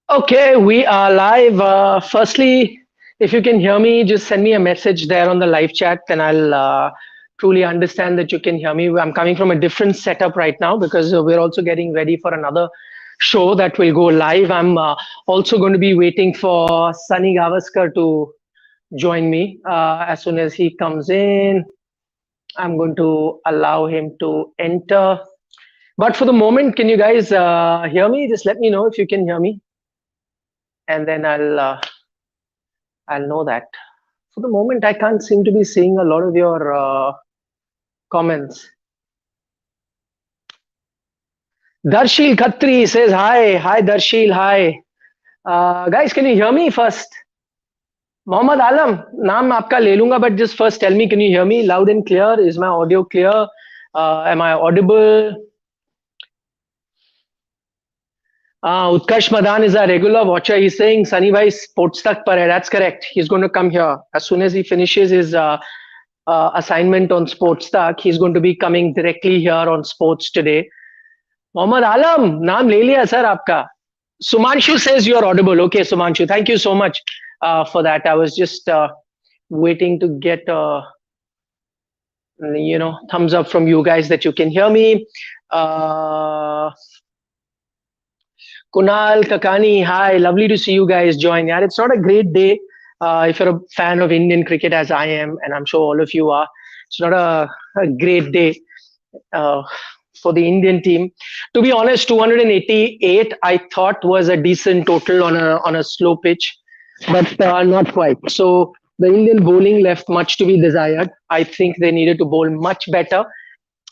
Okay, we are live. Firstly, if you can hear me, just send me a message there on the live chat, then I'll truly understand that you can hear me. I'm coming from a different setup right now because we're also getting ready for another show that will go live. I'm also going to be waiting for Sunny Gavaskar to join me. As soon as he comes in, I'm going to allow him to enter. But for the moment, can you guys hear me? Just let me know if you can hear me, and then I'll know that. For the moment, I can't seem to be seeing a lot of your comments. Darshil Khatri says hi. Hi, Darshil. Hi. Guys, can you hear me first? Mohammad Alam, नाम आपका ले लूंगा, but just first tell me, can you hear me loud and clear? Is my audio clear? Am I audible? Utkarsh Madan is a regular watcher. He's saying Sunny bhai sports tak par hai. That's correct. He's going to come here as soon as he finishes his assignment on sports tak. He's going to be coming directly here on sports today. Mohammad Alam, naam le liya sir aapka. Sumanshu says you're audible. Okay, Sumanshu, thank you so much for that. I was just waiting to get thumbs up from you guys that you can hear me. Kunal Kakani, hi, lovely to see you guys join. Yeah, it's not a great day if you're a fan of Indian cricket as I am, and I'm sure all of you are. It's not a great day uh, for the Indian team. To be honest, 288 I thought was a decent total on a slow pitch, but not quite. So the Indian bowling left much to be desired. I think they needed to bowl much better.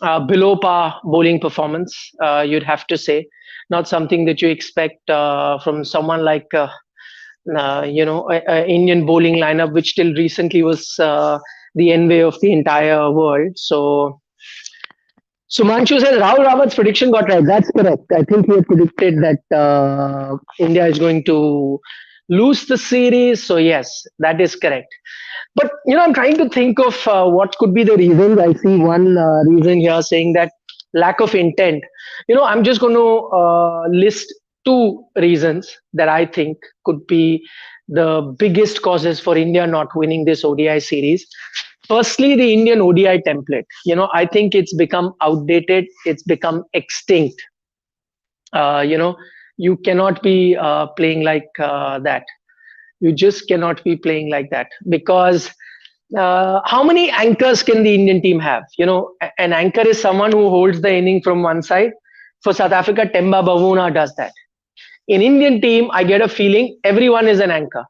Below par bowling performance, you'd have to say. Not something that you expect from someone like Indian bowling lineup, which till recently was the envy of the entire world. So Sumanshu says Rahul Rawat's prediction got right. That's correct. I think he had predicted that India is going to lose the series. So yes, that is correct. But I'm trying to think of what could be the reasons. I see one reason here saying that lack of intent. I'm just going to list two reasons that I think could be the biggest causes for India not winning this ODI series. Firstly, the Indian ODI template. I think it's become outdated. It's become extinct. You cannot be playing like that. You just cannot be playing like that because how many anchors can the Indian team have? An anchor is someone who holds the inning from one side. For South Africa, Temba Bavuna does that. In Indian team, I get a feeling everyone is an anchor.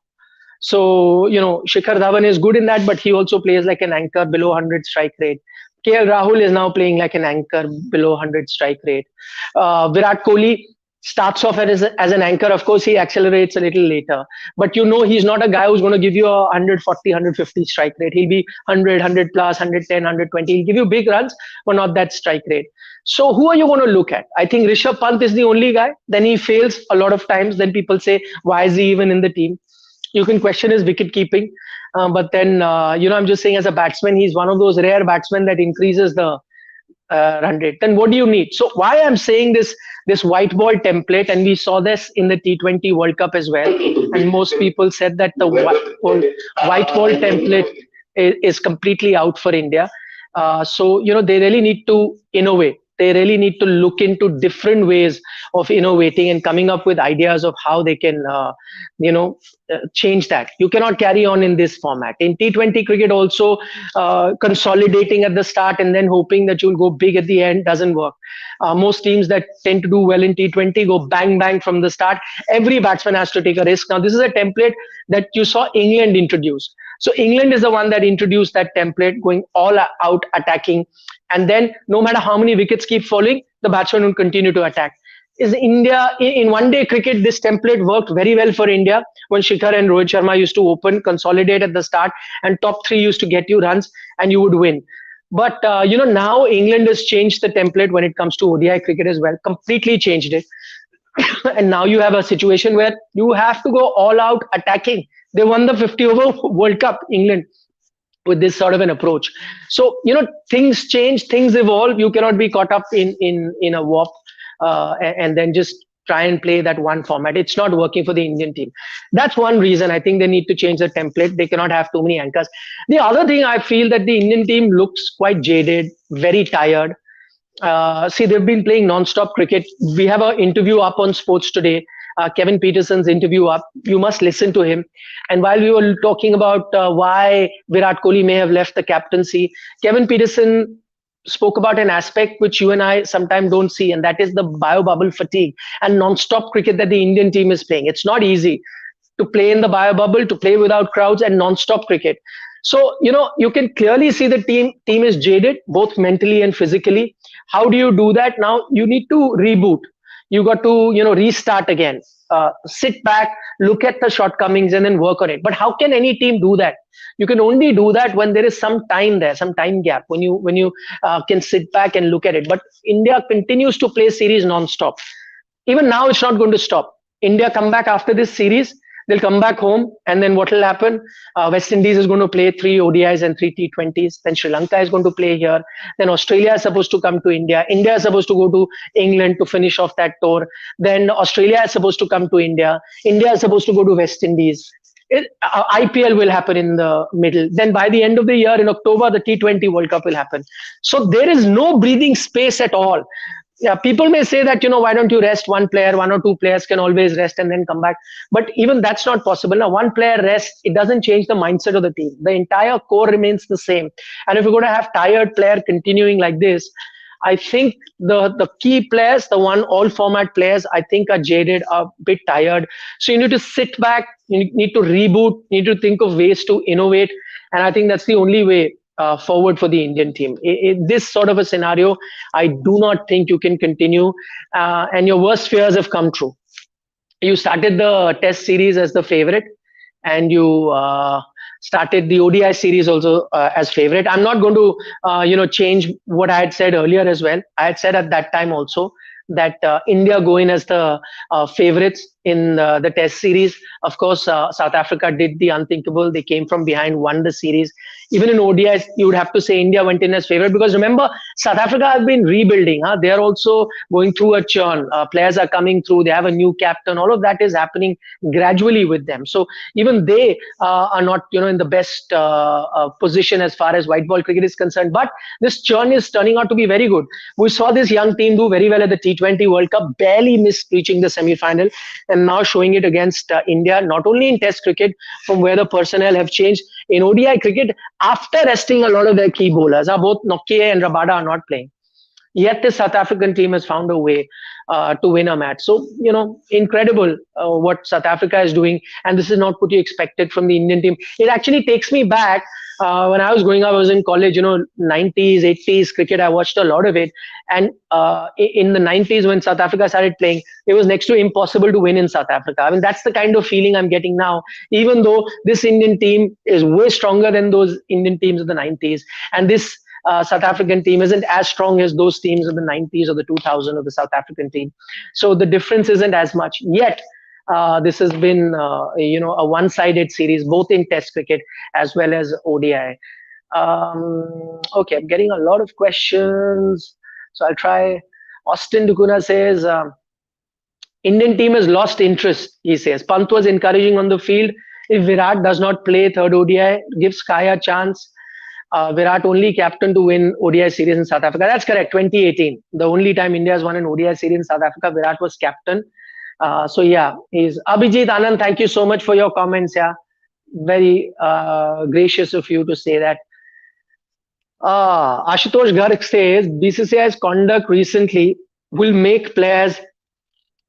So, Shikhar Dhawan is good in that, but he also plays like an anchor below 100 strike rate. KL Rahul is now playing like an anchor below 100 strike rate. Virat Kohli starts off as an anchor. Of course, he accelerates a little later. But he's not a guy who's going to give you a 140, 150 strike rate. He'll be 100, 100 plus, 110, 120. He'll give you big runs, but not that strike rate. So who are you going to look at? I think Rishabh Pant is the only guy. Then he fails a lot of times. Then people say, why is he even in the team? You can question his wicket keeping. But then, I'm just saying as a batsman, he's one of those rare batsmen that increases the run rate. Then what do you need? So why I'm saying this white ball template, and we saw this in the T20 World Cup as well, and most people said that the white ball template is completely out for India. So they really need to innovate. They really need to look into different ways of innovating and coming up with ideas of how they can change that. You cannot carry on in this format. In T20 cricket also, consolidating at the start and then hoping that you'll go big at the end doesn't work. Most teams that tend to do well in T20 go bang bang from the start. Every batsman has to take a risk. Now this is a template that you saw England introduce. So England is the one that introduced that template, going all out attacking, and then no matter how many wickets keep falling, the batsman will continue to attack. Is India in one day cricket? This template worked very well for India when Shikhar and Rohit Sharma used to open, consolidate at the start, and top three used to get you runs, and you would win. But now England has changed the template when it comes to ODI cricket as well, completely changed it. And now you have a situation where you have to go all out attacking. They won the 50 over World Cup, England, with this sort of an approach. So things change, things evolve. You cannot be caught up in a warp and then just try and play that one format. It's not working for the Indian team. That's one reason. I think they need to change the template. They cannot have too many anchors. The other thing, I feel that the Indian team looks quite jaded, very tired. See, they've been playing non-stop cricket. We have an interview up on Sports Today. Kevin Peterson's interview up. You must listen to him. And while we were talking about why Virat Kohli may have left the captaincy, Kevin Peterson spoke about an aspect which you and I sometimes don't see, and that is the bio bubble fatigue and non-stop cricket that the Indian team is playing. It's not easy to play in the bio bubble, to play without crowds, and non-stop cricket. So, you can clearly see the team is jaded, both mentally and physically. How do you do that? Now you need to reboot. You got to, restart again. Sit back, look at the shortcomings, and then work on it. But how can any team do that? You can only do that when there is some time there, some time gap, when you can sit back and look at it. But India continues to play series non-stop. Even now, it's not going to stop. India come back after this series. They'll come back home, and then what will happen? West Indies is going to play 3 ODIs and 3 T20s. Then Sri Lanka is going to play here. Then Australia is supposed to come to India. India is supposed to go to England to finish off that tour. Then Australia is supposed to come to India. India is supposed to go to West Indies. IPL will happen in the middle. Then by the end of the year, in October, the T20 World Cup will happen. So there is no breathing space at all. Yeah, people may say that, why don't you rest one player? One or two players can always rest and then come back. But even that's not possible. Now, one player rests, it doesn't change the mindset of the team. The entire core remains the same. And if you're going to have tired player continuing like this, I think the key players, the all format players, I think are jaded, are a bit tired. So you need to sit back, you need to reboot, you need to think of ways to innovate. And I think that's the only way forward for the Indian team. In this sort of a scenario, I do not think you can continue, and your worst fears have come true. You started the Test series as the favorite, and you started the ODI series also as favorite. I'm not going to, change what I had said earlier as well. I had said at that time also that India go in as the favorites in the Test series. Of course, South Africa did the unthinkable. They came from behind, won the series. Even in ODIs, you would have to say India went in as favorite, because remember, South Africa have been rebuilding. They are also going through a churn. Players are coming through. They have a new captain. All of that is happening gradually with them. So even they are not, in the best position as far as white ball cricket is concerned. But this churn is turning out to be very good. We saw this young team do very well at the T20 World Cup, barely missed reaching the semi-final, and now showing it against India, not only in Test cricket, from where the personnel have changed, in ODI cricket, after resting a lot of their key bowlers. Both Nokia and Rabada are not playing. Yet the South African team has found a way to win a match. So, incredible what South Africa is doing. And this is not what you expected from the Indian team. It actually takes me back. When I was growing up, I was in college, 90s, 80s cricket. I watched a lot of it. And in the 90s, when South Africa started playing, it was next to impossible to win in South Africa. I mean, that's the kind of feeling I'm getting now, even though this Indian team is way stronger than those Indian teams of the 90s. And this South African team isn't as strong as those teams of the 90s or the 2000 of the South African team. So the difference isn't as much. Yet, this has been, a one-sided series, both in Test cricket as well as ODI. Okay, I'm getting a lot of questions, so I'll try. Austin Dukuna says, Indian team has lost interest, he says. Pant was encouraging on the field. If Virat does not play third ODI, give Sky a chance. Virat only captain to win ODI series in South Africa. That's correct, 2018. The only time India has won an ODI series in South Africa, Virat was captain. So yeah, he's Abhijit Anand. Thank you so much for your comments. Yeah, very gracious of you to say that. Ashutosh Garg says BCCI's conduct recently will make players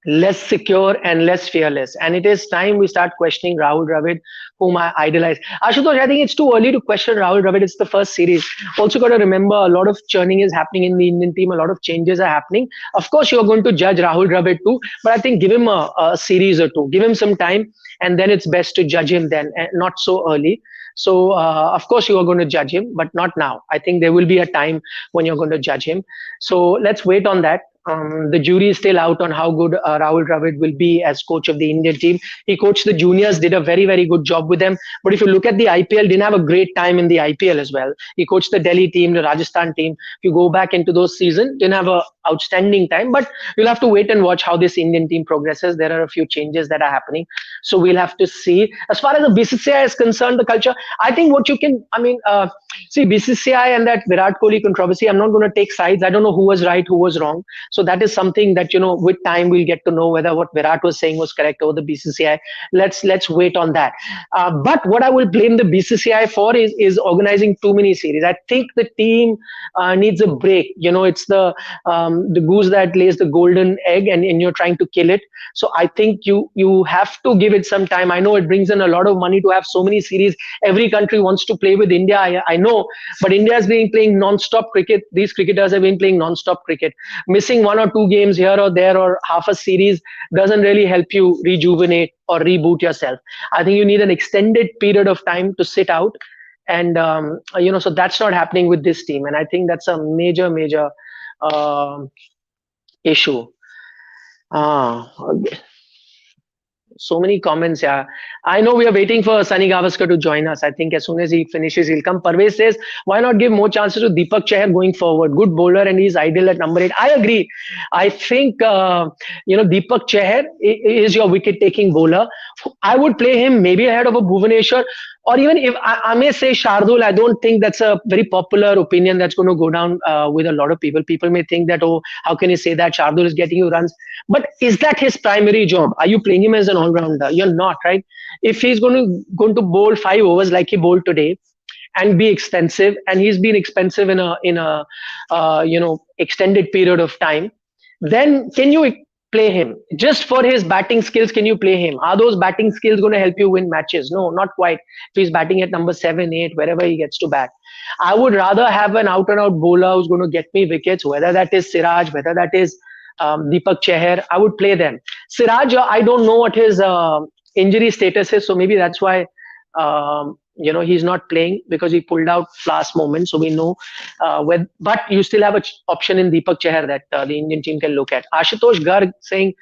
less secure and less fearless, and it is time we start questioning Rahul Dravid, whom I idolize. Ashutosh, I think it's too early to question Rahul Dravid. It's the first series. Also got to remember, a lot of churning is happening in the Indian team. A lot of changes are happening. Of course, you're going to judge Rahul Dravid too, but I think give him a series or two. Give him some time, and then it's best to judge him then, and not so early. So, of course, you are going to judge him, but not now. I think there will be a time when you're going to judge him. So let's wait on that. The jury is still out on how good Rahul Dravid will be as coach of the Indian team. He coached the juniors, did a very, very good job with them. But if you look at the IPL, didn't have a great time in the IPL as well. He coached the Delhi team, the Rajasthan team. If you go back into those seasons, didn't have outstanding time. But we'll have to wait and watch how this Indian team progresses. There are a few changes that are happening, so we'll have to see. As far as the BCCI is concerned, the culture. I think what you can. I mean, see BCCI and that Virat Kohli controversy. I'm not going to take sides. I don't know who was right, who was wrong. So that is something that with time we'll get to know whether what Virat was saying was correct or the BCCI. Let's wait on that. But what I will blame the BCCI for is organizing too many series. I think the team needs a break. It's the goose that lays the golden egg, and you're trying to kill it. So I think you have to give it some time. I know it brings in a lot of money to have so many series. Every country wants to play with India. I know, but India has been playing non-stop cricket. These cricketers have been playing non-stop cricket. Missing one or two games here or there or half a series doesn't really help you rejuvenate or reboot yourself. I think you need an extended period of time to sit out, and so that's not happening with this team, and I think that's a major um issue. Okay. So many comments, yeah. I know we are waiting for Sunny Gavaskar to join us. I think as soon as he finishes, he'll come. Parvez says, why not give more chances to Deepak Chahar going forward? Good bowler and he's ideal at number 8. I agree. I think, Deepak Chahar is your wicket-taking bowler. I would play him maybe ahead of a Bhuvneshwar. Or even if I may say Shardul, I don't think that's a very popular opinion that's going to go down with a lot of people. People may think that, oh, how can you say that? Shardul is getting you runs. But is that his primary job? Are you playing him as an all-rounder? You're not, right? If he's going to bowl 5 overs like he bowled today and be expensive, and he's been expensive in a extended period of time, then can you play him just for his batting skills? Can you play him? Are those batting skills going to help you win matches? No, not quite. If he's batting at number 7, 8, wherever he gets to bat, I would rather have an out and out bowler who's going to get me wickets, whether that is Siraj, whether that is Deepak Chahar. I would play them. Siraj, I don't know what his injury status is, so maybe that's why he's not playing, because he pulled out last moment. So we know but you still have an option in Deepak Chahar that the Indian team can look at. Ashutosh Garg saying,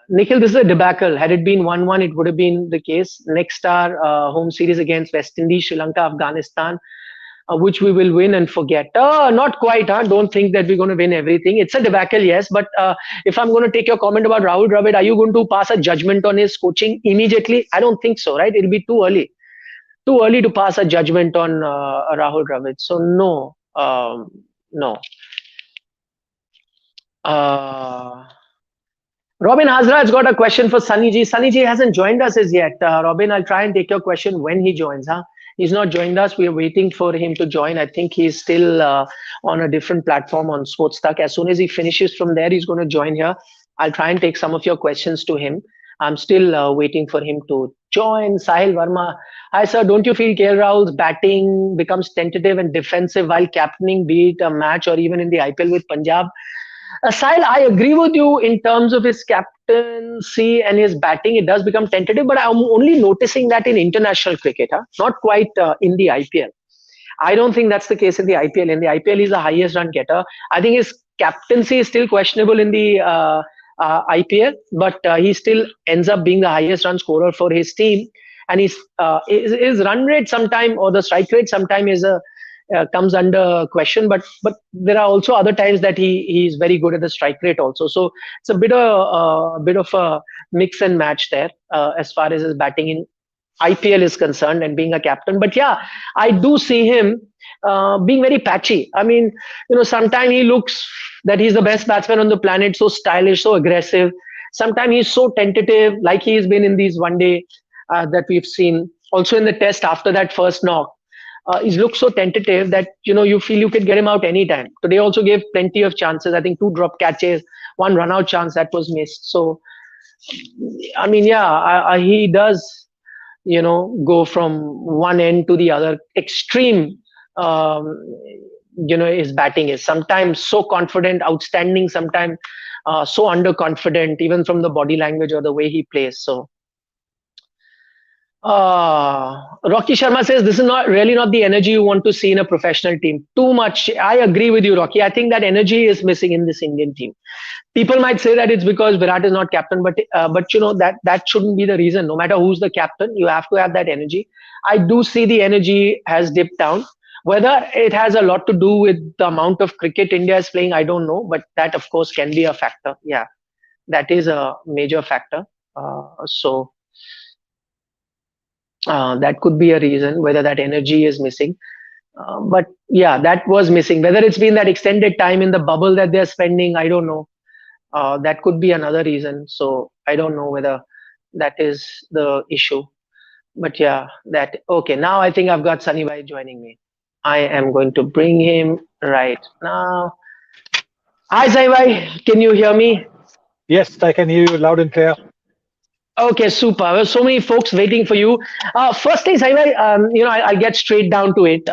Nikhil, this is a debacle. Had it been 1-1, it would have been the case. Next our home series against West Indies, Sri Lanka, Afghanistan, which we will win and forget. Not quite. Don't think that we're going to win everything. It's a debacle, yes. But if I'm going to take your comment about Rahul Dravid, are you going to pass a judgment on his coaching immediately? I don't think so, right? It'll be too early. Too early to pass a judgment on Rahul Dravid. So no. No. Robin Hazra has got a question for Sunny Ji. Sunny Ji hasn't joined us as yet. Robin, I'll try and take your question when he joins. He's not joined us. We are waiting for him to join. I think he's still on a different platform on Sports Talk. As soon as he finishes from there, he's going to join here. I'll try and take some of your questions to him. I'm still waiting for him to join. Sahil Verma. Hi, sir. Don't you feel KL Rahul's batting becomes tentative and defensive while captaining, be it a match or even in the IPL with Punjab? Sahil, I agree with you in terms of his captaincy and his batting. It does become tentative, but I'm only noticing that in international cricket, not quite in the IPL. I don't think that's the case in the IPL. In the IPL, he's the highest run getter. I think his captaincy is still questionable in the IPL, but he still ends up being the highest run scorer for his team. And his run rate sometime, or the strike rate sometime, is comes under question, but there are also other times that he's very good at the strike rate also. So it's a bit of a mix and match there as far as his batting in IPL is concerned and being a captain. But yeah, I do see him being very patchy. I mean, sometimes he looks that he's the best batsman on the planet, so stylish, so aggressive. Sometimes he's so tentative, like he's been in these one day that we've seen. Also in the test after that first knock. He looks so tentative that you feel you could get him out anytime. Today also gave plenty of chances. I think 2 drop catches, 1 run out chance that was missed. So, I mean, yeah, he does, go from one end to the other. Extreme, his batting is sometimes so confident, outstanding. Sometimes so underconfident, even from the body language or the way he plays. So. Rocky Sharma says this is not the energy you want to see in a professional team. Too much. I agree with you, Rocky. I think that energy is missing in this Indian team. People might say that it's because Virat is not captain, but that shouldn't be the reason. No matter who's the captain, you have to have that energy. I do see the energy has dipped down. Whether it has a lot to do with the amount of cricket India is playing, I don't know, but that of course can be a factor. Yeah, that is a major factor. So that could be a reason whether that energy is missing. But yeah, that was missing. Whether it's been that extended time in the bubble that they're spending, I don't know. That could be another reason. So I don't know whether that is the issue. But yeah, that okay. Now I think I've got Sunny Bhai joining me. I am going to bring him right now. Hi Sunny Bhai, can you hear me? Yes, I can hear you loud and clear. Okay, super. Well, so many folks waiting for you. First thing, Saibhai, I'll get straight down to it.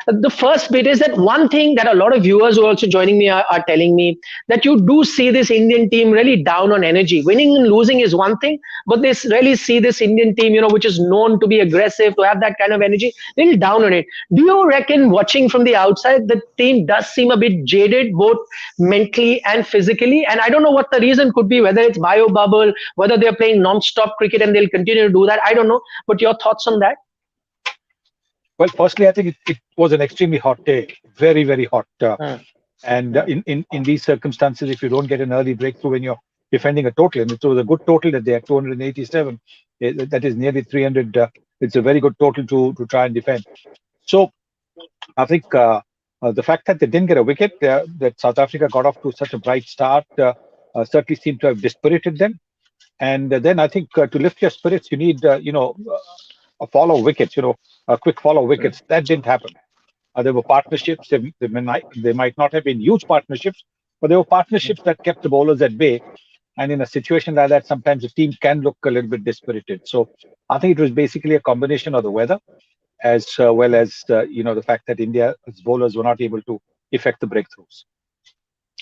The first bit is that one thing that a lot of viewers who are also joining me are telling me that you do see this Indian team really down on energy. Winning and losing is one thing, but they really see this Indian team, which is known to be aggressive, to have that kind of energy, really down on it. Do you reckon, watching from the outside, the team does seem a bit jaded, both mentally and physically? And I don't know what the reason could be, whether it's bio bubble, whether they're playing non-stop cricket and they'll continue to do that. I don't know. But your thoughts on that? Well, firstly, I think it was an extremely hot day, very, very hot. Hmm. And in these circumstances, if you don't get an early breakthrough when you're defending a total, and it was a good total that they had 287, that is nearly 300. It's a very good total to try and defend. So I think the fact that they didn't get a wicket, that South Africa got off to such a bright start, certainly seemed to have dispirited them. And then I think to lift your spirits, you need, a follow wickets, a quick follow wickets. That didn't happen. There were partnerships. They might not have been huge partnerships, but there were partnerships that kept the bowlers at bay. And in a situation like that, sometimes the team can look a little bit dispirited. So I think it was basically a combination of the weather as well as the fact that India's bowlers were not able to effect the breakthroughs.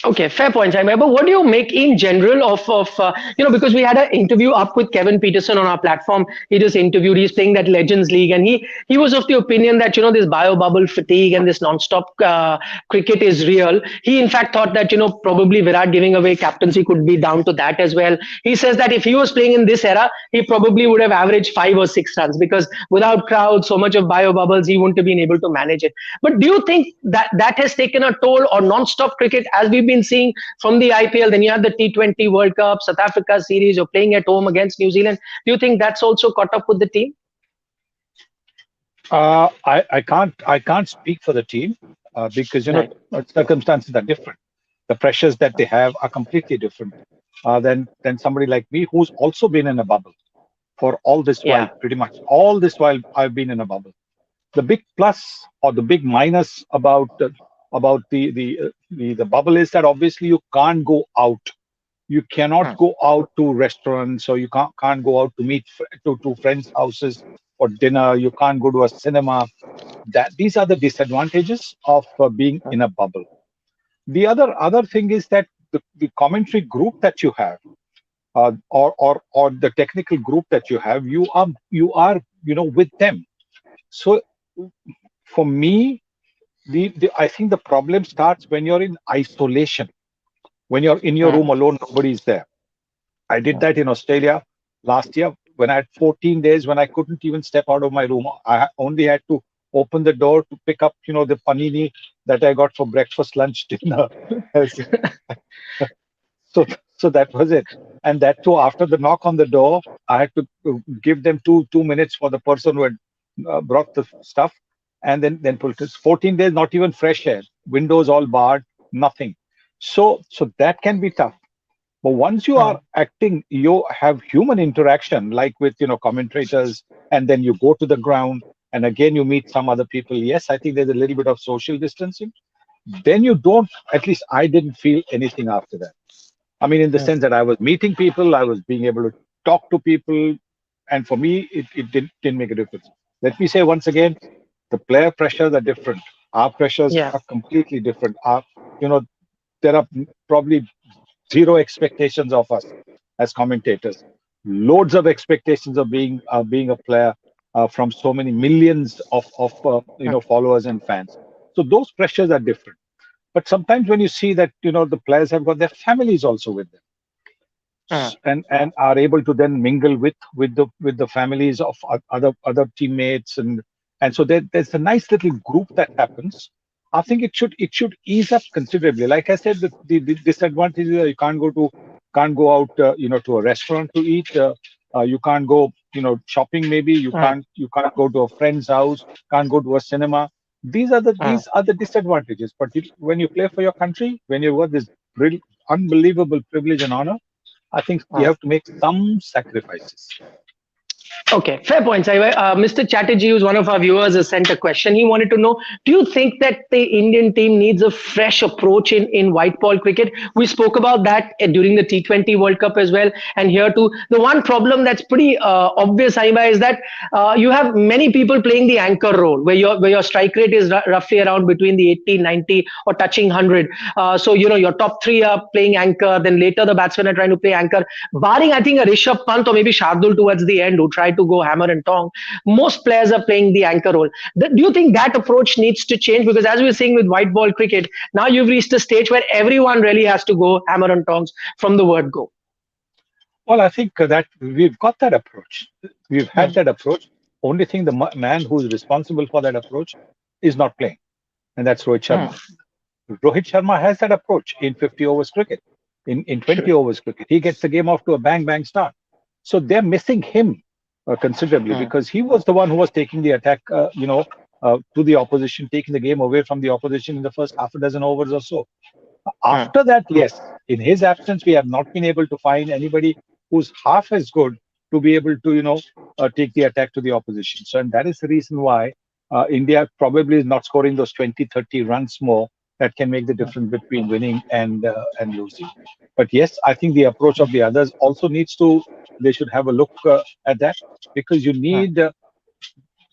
Okay, fair point. I remember. What do you make in general of because we had an interview up with Kevin Peterson on our platform. He just interviewed. He's playing that Legends League, and he was of the opinion that this bio bubble fatigue and this non-stop cricket is real. He in fact thought that probably Virat giving away captaincy could be down to that as well. He says that if he was playing in this era, he probably would have averaged 5 or 6 runs, because without crowd, so much of bio bubbles, he wouldn't have been able to manage it. But do you think that that has taken a toll, or non-stop cricket, as we've been seeing from the IPL? Then you have the T20 World Cup, South Africa series, you're playing at home against New Zealand. Do you think that's also caught up with the team? I can't speak for the team because Right. circumstances are different. The pressures that they have are completely different than somebody like me who's also been in a bubble for all this while. Yeah. Pretty much all this while I've been in a bubble. The big plus or the big minus about the bubble is that obviously you can't go out. You cannot Hmm. go out to restaurants, or you can't go out to meet to friends' houses for dinner. You can't go to a cinema. That these are the disadvantages of being Hmm. in a bubble. The other thing is that the commentary group that you have, or the technical group that you have, you are with them. So for me, the I think the problem starts when you're in isolation, when you're in your Hmm. room alone, nobody's there. I did Hmm. that in Australia last year when I had 14 days when I couldn't even step out of my room. I only had to open the door to pick up, the panini that I got for breakfast, lunch, dinner. so, so that was it. And that too, after the knock on the door, I had to give them two minutes for the person who had brought the stuff, and then put it. 14 days, not even fresh air, windows all barred, nothing. So that can be tough. But once you Hmm. are acting, you have human interaction, like with commentators, and then you go to the ground, and again you meet some other people. Yes, I think there's a little bit of social distancing. Then you don't. At least I didn't feel anything after that. I mean, in the Hmm. sense that I was meeting people, I was being able to talk to people, and for me, it didn't make a difference. Let me say once again, the player pressures are different. Our pressures Yeah. are completely different. You know, there are probably zero expectations of us as commentators. Loads of expectations of being a player from so many millions of followers and fans. So those pressures are different. But sometimes when you see that the players have got their families also with them, Hmm. and are able to then mingle with the families of other teammates, and so there's a nice little group that happens. I think it should ease up considerably. Like I said, the disadvantages are you can't go out to a restaurant to eat. You can't go shopping. Maybe Hmm. you can't go to a friend's house. Can't go to a cinema. Hmm. These are the disadvantages. But when you play for your country, when you've got this unbelievable privilege and honor, I think you Hmm. have to make some sacrifices. Okay, fair point, Sai. Mr. Chatterjee, who's one of our viewers, has sent a question. He wanted to know: do you think that the Indian team needs a fresh approach in white ball cricket? We spoke about that during the T20 World Cup as well, and here too. The one problem that's pretty obvious, Saiba, is that you have many people playing the anchor role, where your strike rate is roughly around between the 80, 90, or touching 100. So your top three are playing anchor. Then later the batsmen are trying to play anchor. Barring, I think, a Rishabh Pant or maybe Shardul towards the end, who tried to go hammer and tong, most players are playing the anchor role. Do you think that approach needs to change? Because as we're seeing with white ball cricket, now you've reached a stage where everyone really has to go hammer and tongs from the word go. Well, I think that we've got that approach. We've Hmm. had that approach. Only thing the man who's responsible for that approach is not playing, and that's Rohit Hmm. Sharma. Rohit Sharma has that approach in 50 overs cricket, in True. 20 overs cricket. He gets the game off to a bang bang start. So they're missing him considerably Hmm. because he was the one who was taking the attack, to the opposition, taking the game away from the opposition in the first half a dozen overs or so. Hmm. After that, yes, in his absence, we have not been able to find anybody who's half as good to be able to, take the attack to the opposition. So, and that is the reason why India probably is not scoring those 20, 30 runs more that can make the difference between winning and losing. But yes, I think the approach of the others also needs to. They should have a look at that because you Hmm. need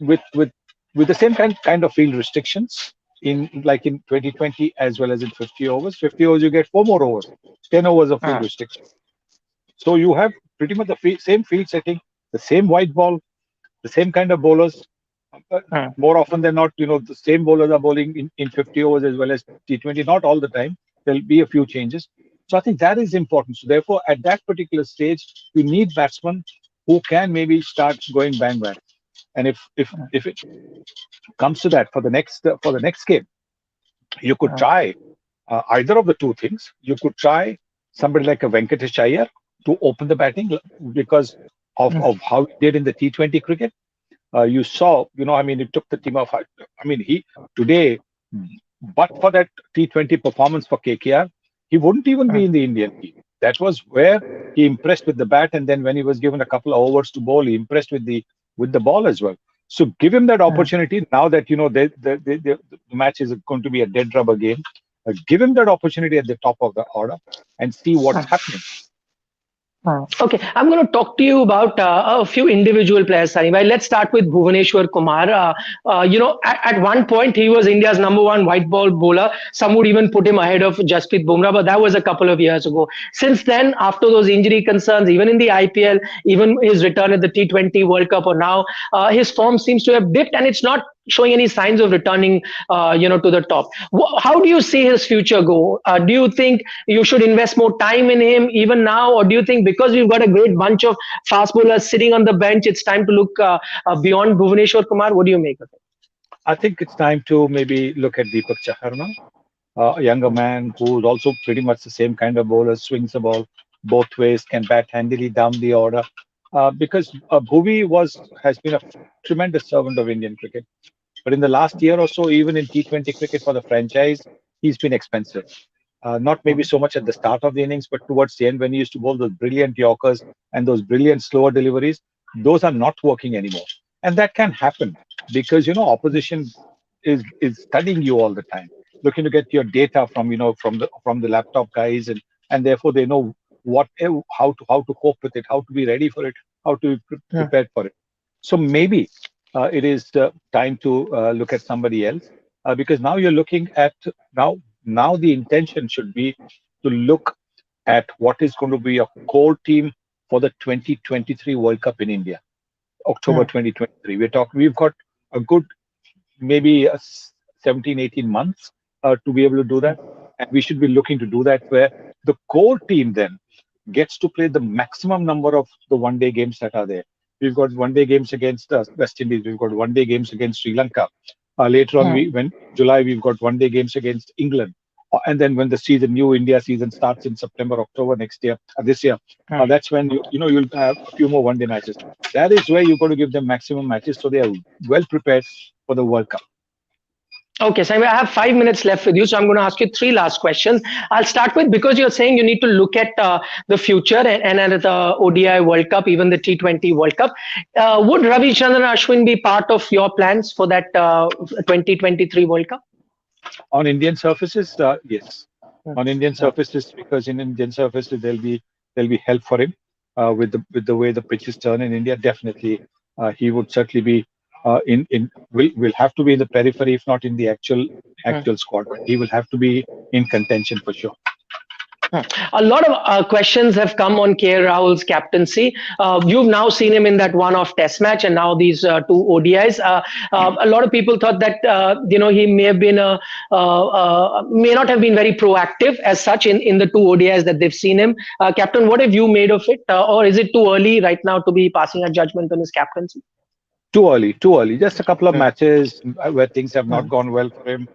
with with with the same kind of field restrictions in like in 2020 as well as in 50 overs. 50 overs you get four more overs, 10 overs of field Hmm. restriction. So you have pretty much the same field setting, the same white ball, the same kind of bowlers. But Hmm. more often than not, the same bowlers are bowling in 50 overs as well as T20. Not all the time. There'll be a few changes. So I think that is important. So therefore, at that particular stage, you need batsmen who can maybe start going bang bang. And if it comes to that for the next game, you could Hmm. try either of the two things. You could try somebody like a Venkatesh Iyer to open the batting because Hmm. of how he did in the T20 cricket. You saw, I mean, it took the team of, I mean, he today, but for that T20 performance for KKR, he wouldn't even Hmm. be in the Indian team. That was where he impressed with the bat, and then when he was given a couple of overs to bowl, he impressed with the ball as well. So give him that Hmm. opportunity now that the match is going to be a dead rubber game. Give him that opportunity at the top of the order and see what's happening. Okay, I'm going to talk to you about a few individual players, Sunny. Bhai. Let's start with Bhuvneshwar Kumar. At one point, he was India's number one white ball bowler. Some would even put him ahead of Jasprit Bumrah, but that was a couple of years ago. Since then, after those injury concerns, even in the IPL, even his return at the T20 World Cup, or now, his form seems to have dipped, and it's not showing any signs of returning, to the top. How do you see his future go? Do you think you should invest more time in him even now, or do you think because we've got a great bunch of fast bowlers sitting on the bench, it's time to look beyond Bhuvneshwar Kumar? What do you make of it? I think it's time to maybe look at Deepak Chahar now, a younger man who's also pretty much the same kind of bowler, swings the ball both ways, can bat handily down the order. Because Bhuvi has been a tremendous servant of Indian cricket. But in the last year or so, even in T20 cricket for the franchise, he's been expensive. Not maybe so much at the start of the innings, but towards the end when he used to bowl those brilliant Yorkers and those brilliant slower deliveries, those are not working anymore. And that can happen because opposition is studying you all the time, looking to get your data from from the laptop guys, and therefore they know how to cope with it, how to be ready for it, how to be Hmm. prepared for it. So maybe it is time to look at somebody else because now you're looking at now the intention should be to look at what is going to be a core team for the 2023 World Cup in India, October Hmm. 2023. We've got a good maybe 17, 18 months to be able to do that. And we should be looking to do that where the core team then gets to play the maximum number of the one day games that are there. we've got one-day games against West Indies. We've got one-day games against Sri Lanka. Later on, Hmm. when July, we've got one-day games against England. And then when the season, new India season starts in September, October next year, this year, Hmm. that's when you'll have a few more one-day matches. That is where you've got to give them maximum matches so they are well prepared for the World Cup. Okay, so I have 5 minutes left with you, so I'm going to ask you three last questions. I'll start with, because you're saying you need to look at the future and at the ODI World Cup, even the T20 World Cup. Would Ravichandran Ashwin be part of your plans for that 2023 World Cup? On Indian surfaces, yes. Hmm. On Indian Hmm. surfaces, because in Indian surfaces there'll be help for him with the way the pitches turn in India. Definitely, he would certainly be in will have to be in the periphery, if not in the Hmm. actual squad. But he will have to be in contention for sure. Hmm. A lot of questions have come on KL Rahul's captaincy. You've now seen him in that one-off Test match, and now these two ODIs. A lot of people thought that he may have been may not have been very proactive as such in the two ODIs that they've seen him. Captain, what have you made of it, or is it too early right now to be passing a judgment on his captaincy? Too early, too early. Just a couple of Hmm. matches where things have Hmm. not gone well for him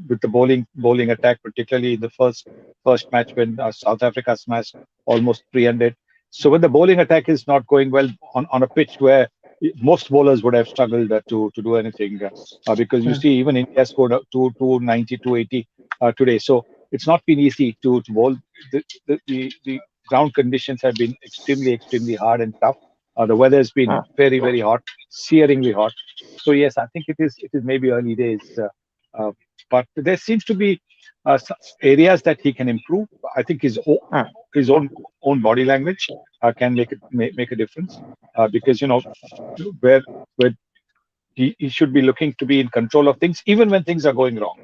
with the bowling attack, particularly in the first match when South Africa smashed almost 300. So when the bowling attack is not going well on a pitch where most bowlers would have struggled to do anything because you Hmm. see even India scored 290, 280 today. So it's not been easy to bowl. The ground conditions have been extremely hard and tough. The weather has been Hmm. very hot, searingly hot. So yes, I think it is maybe early days, uh, but there seems to be areas that he can improve. I think Hmm. his own body language can make a difference because where he should be looking to be in control of things even when things are going wrong.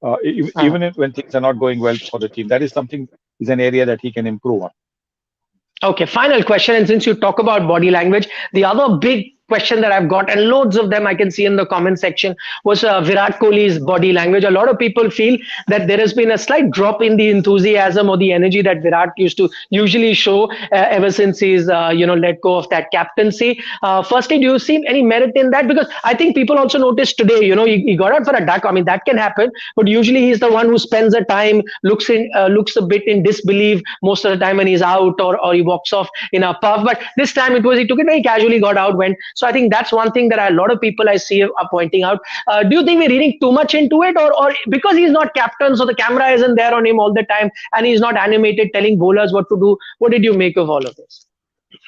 Hmm. Even when things are not going well for the team, that is an area that he can improve on. Okay, final question. And since you talk about body language, the other big question that I've got, and loads of them I can see in the comment section, was Virat Kohli's body language. A lot of people feel that there has been a slight drop in the enthusiasm or the energy that Virat used to usually show ever since he's let go of that captaincy. Firstly, do you see any merit in that? Because I think people also noticed today, he got out for a duck. I mean, that can happen, but usually he's the one who spends the time, looks a bit in disbelief most of the time when he's out, or he walks off in a puff. But this time he took it very casually, got out, went. So I think that's one thing that a lot of people I see are pointing out. Do you think we're reading too much into it, or because he's not captain, so the camera isn't there on him all the time, and he's not animated telling bowlers what to do? What did you make of all of this?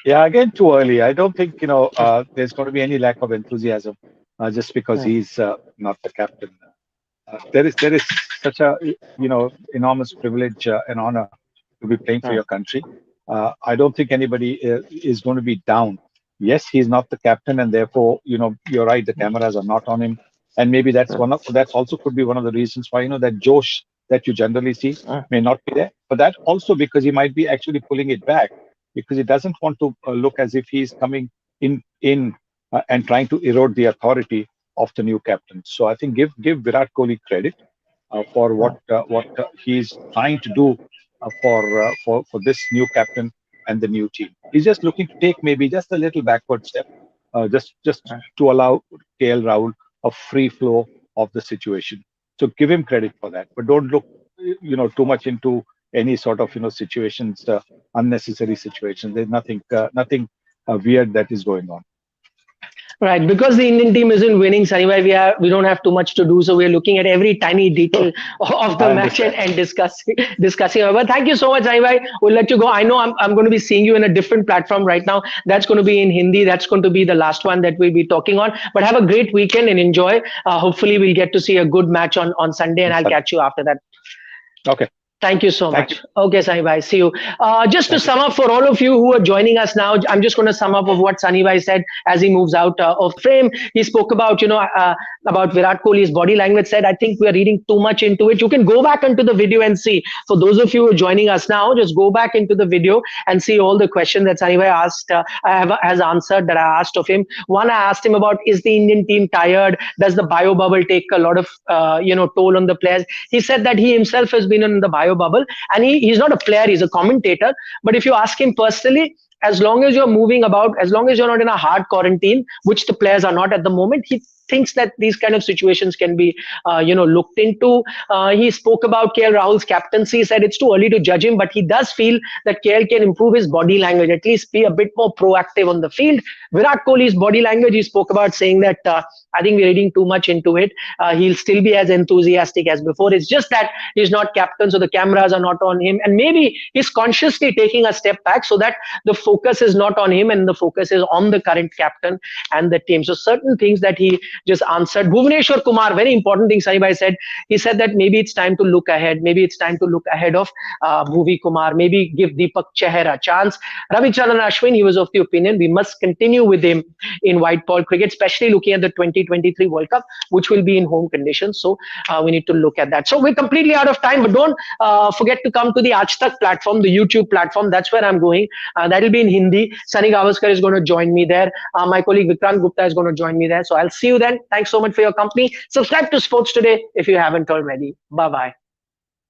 Yeah, again, too early. I don't think there's going to be any lack of enthusiasm just because Hmm. he's not the captain. There is such a enormous privilege and honor to be playing for Hmm. your country. I don't think anybody is going to be down. Yes, he's not the captain, and therefore, you're right. The cameras are not on him, and maybe that's also could be one of the reasons why that Josh that you generally see Hmm. may not be there. But that also because he might be actually pulling it back because he doesn't want to look as if he's coming in and trying to erode the authority of the new captain. So I think give Virat Kohli credit for what he's trying to do for this new captain and the new team. He's just looking to take maybe just a little backward step, just to allow KL Rahul a free flow of the situation. So give him credit for that, but don't look too much into any sort of situations, unnecessary situations. There's nothing weird that is going on. Right, because the Indian team isn't winning, Sunny, we don't have too much to do, so we're looking at every tiny detail of the I match understand. and discussing. But thank you so much, Sunny. We'll let you go. I know I'm going to be seeing you in a different platform right now. That's going to be in Hindi. That's going to be the last one that we'll be talking on. But have a great weekend and enjoy. Hopefully, we'll get to see a good match on Sunday, and I'll catch you after that. Okay. Thank you so Thank you. much. Okay, Sunny Bhai, see you. Just to Thank you. sum up for all of you who are joining us now, I'm just going to sum up of what Sunny Bhai said as he moves out of frame. He spoke about Virat Kohli's body language. Said, I think we are reading too much into it. You can go back into the video and see. For those of you who are joining us now, just go back into the video and see all the questions that Sunny Bhai has answered that I asked of him. One, I asked him about, is the Indian team tired? Does the bio bubble take a lot of toll on the players? He said that he himself has been in the bio bubble, and he's not a player, he's a commentator. But if you ask him personally, as long as you're moving about, as long as you're not in a hard quarantine, which the players are not at the moment, he thinks that these kind of situations can be, looked into. He spoke about KL Rahul's captaincy. He said it's too early to judge him, but he does feel that KL can improve his body language, at least be a bit more proactive on the field. Virat Kohli's body language, he spoke about saying that I think we're reading too much into it. He'll still be as enthusiastic as before. It's just that he's not captain, so the cameras are not on him. And maybe he's consciously taking a step back so that the focus is not on him and the focus is on the current captain and the team. So certain things that he just answered. Bhuvneshwar Kumar, very important thing Sunny said. He said that maybe it's time to look ahead. Maybe it's time to look ahead of Bhuvi Kumar. Maybe give Deepak Chahar a chance. Ravichandran Ashwin, he was of the opinion we must continue with him in white ball cricket, especially looking at the 2023 World Cup, which will be in home conditions. So we need to look at that. So we're completely out of time, but don't forget to come to the Aaj Tak platform, the YouTube platform. That's where I'm going. That will be in Hindi. Sunil Gavaskar is going to join me there. My colleague Vikrant Gupta is going to join me there. So I'll see you then. Thanks so much for your company. Subscribe to Sports Today if you haven't already. Bye-bye.